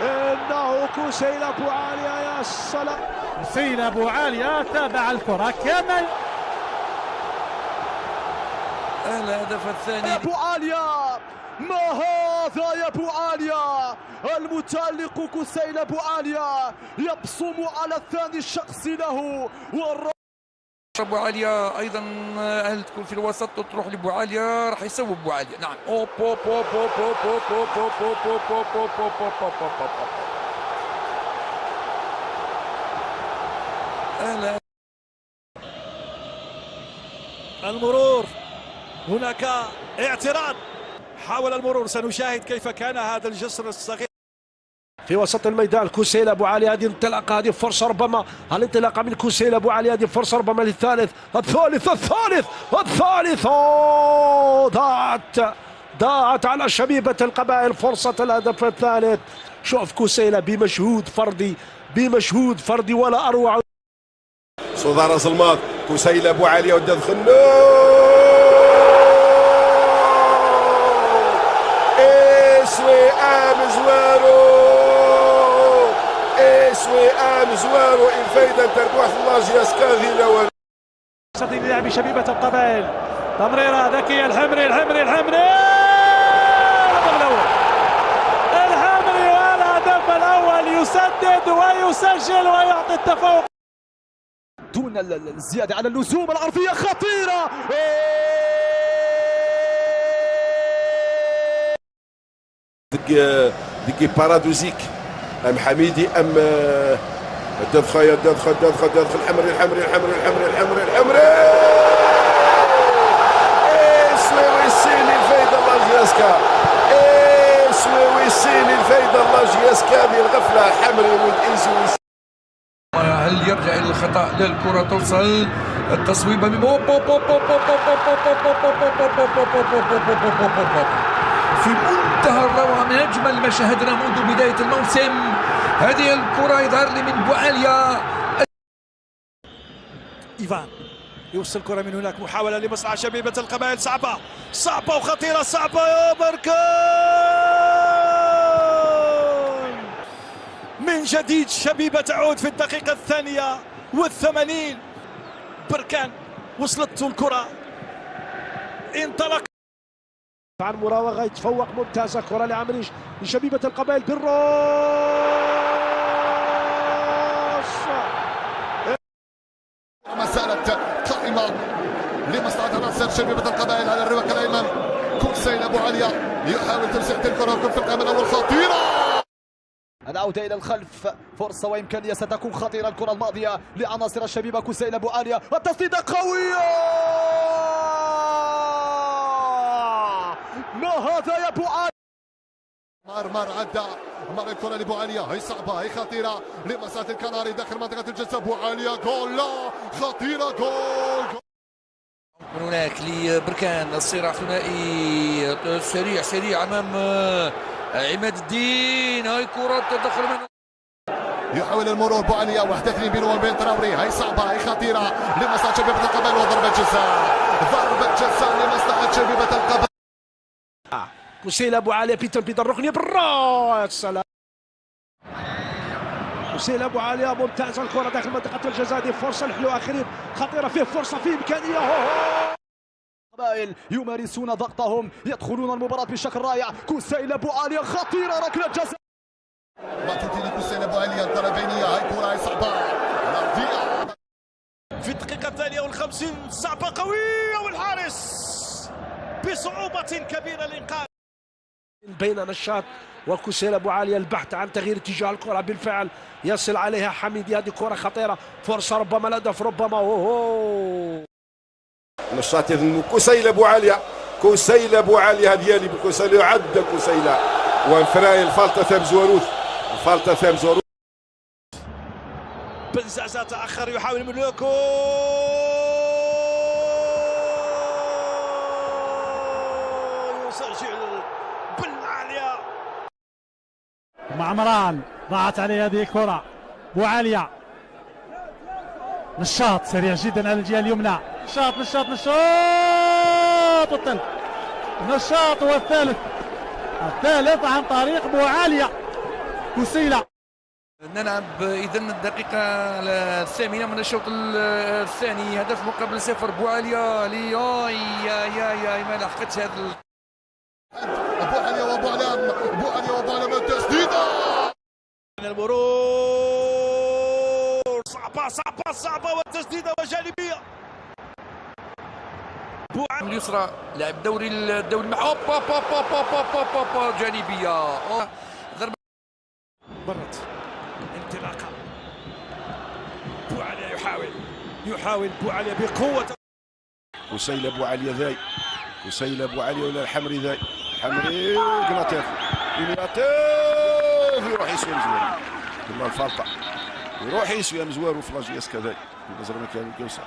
إنه كوسيل أبو عالية، يا سلام. كوسيل أبو عالية تابع الكرة كامل. الهدف الثاني أبو عالية، ما هذا يا أبو عالية؟ المتألق كوسيل أبو عالية يبصم على الثاني الشخصي له. ابو عاليه ايضا، هل تكون في الوسط تروح لابو عاليه، راح يسوي ابو عاليه. نعم، اوب اوب اوب اوب اوب اوب اوب اوب اوب اوب اوب اوب اوب اوب اوب. المرور، هناك اعتراض، حاول المرور. سنشاهد كيف كان هذا الجسر الصغير في وسط الميدان. كوسيل أبو عالي، هذه انطلاقة، هذه فرصة ربما، الانطلاقة من كوسيل أبو عالي، هذه فرصة ربما للثالث، الثالث ضاعت على شبيبة القبائل فرصة الهدف الثالث. شوف كوسيل بمجهود فردي ولا أروع. صدار الظلمات، كوسيل أبو عالي ودى دخل زوارو الفايدة تربح لاجياس كاذينا و صديق لاعب شبيبة القبائل. تمريرة ذكية، الحمري والهدف الأول، يسدد ويسجل ويعطي التفوق دون الزيادة على اللزوم. العرضية خطيرة، دقي بارادوزيك، ام حميدي ام دخل الحمري سويسيني الفايدة لاجياسكا، سويسيني الفايدة لاجياسكا. هذه الغفلة حمري والإنسويس. هل يرجع الى الخطا؟ للكره توصل، التصويبه في منتهى الروعه، من اجمل ما شاهدنا منذ بدايه الموسم. هذه الكره يظهر لي من بو عاليه. إيفان يوصل الكرة من هناك، محاولة لمصنع شبيبة القبائل، صعبة وخطيرة، يا بركان. من جديد شبيبة تعود في الدقيقة 82. بركان وصلت الكرة، انطلق عن مراوغة، يتفوق، ممتازة كرة لعمريش لشبيبة القبائل بالراس. ما زالت قائمة لمصلحة عناصر شبيبة القبائل على الرواق الأيمن. كوسيل أبو عالية يحاول تمسيح الكرة في القائم الأول، خطيرة. العودة إلى الخلف، فرصة وإمكانية ستكون خطيرة. الكرة الماضية لعناصر الشبيبة، كوسيل أبو عالية، التسديدة قوية. ما هذا يا أبو عالية؟ مر عدى، مر الكرة لأبو عالية، هي صعبة، هي خطيرة لمصلحة الكناري داخل منطقة الجزاء. أبو عالية جول، لا خطيرة، جول. من هناك لبركان، الصراع ثنائي سريع امام عماد الدين. هاي كرة تدخل منه، يحاول المرور بو عالية، 1-2 بينه وبين تراوري، هاي صعبة، هاي خطيرة لمصلحة شبيبة القبائل، وضربة جزاء لمصلحة شبيبة القبائل. كوسيل أبو عالية، بيتر ركنية بالراس، سلام. كوسيل أبو عالية ممتازة الكرة داخل منطقة الجزاء، دي فرصة نحن آخرين، خطيرة، فيه فرصة، فيه إمكانية. القبائل يمارسون ضغطهم، يدخلون المباراة بشكل رائع. كوسيل أبو عالية خطيرة، ركلة جزاء. ما تنتهي كوسيل أبو عالية، الضربينية، هاي كرة، هاي صعبة، في الدقيقة 52 صعبة قوية، والحارس بصعوبة كبيرة الإنقاذ. بين نشاط وكوسيل أبو عالية، البحث عن تغيير اتجاه الكرة، بالفعل يصل عليها حميدي، هذه كرة خطيرة، فرصة ربما الهدف، ربما. نشاط يظن كوسيل أبو عالية، هذه ديالي بكوسيل، يعد كوسيل وانفراي الفالطة ثاب زواروث. بنزازة تأخر، يحاول ملوكو، يسجل بالعالية. معمران ضاعت عليه هذه الكرة. بو عالية، نشاط سريع جدا على الجهة اليمنى، نشاط والثالث، نشاط والثالث عن طريق بو عالية. كوسيلة. نلعب اذا الدقيقه الثامنه من الشوط الثاني. هدف مقابل 0. بوعالية لي يا ما لحقتش هذا بوعالية وبوعلام التسديده من المرور صعبه والتسديده وجانبيه. اليسرى لاعب الدوري مع جانبيه ضربه مرت انطلاقه. بوعالية يحاول بوعالية بقوه. كسيلة بوعالية ذاي، كسيلة بوعالية ولا الحمري ذاي، الحمري كناطيف يروح يسوي مزوار كما الفرطة، يروح يسوي مزوار وفلاجياس كذاك نظرنا كان كوسع.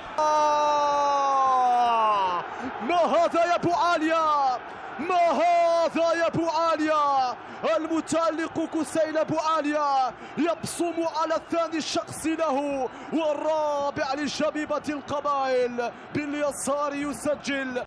ما هذا يا بوعالية، ما هذا يا بوعالية. المتألق كسيلة بوعالية يبصم على الثاني الشخص له والرابع لشبيبة القبائل باليسار يسجل.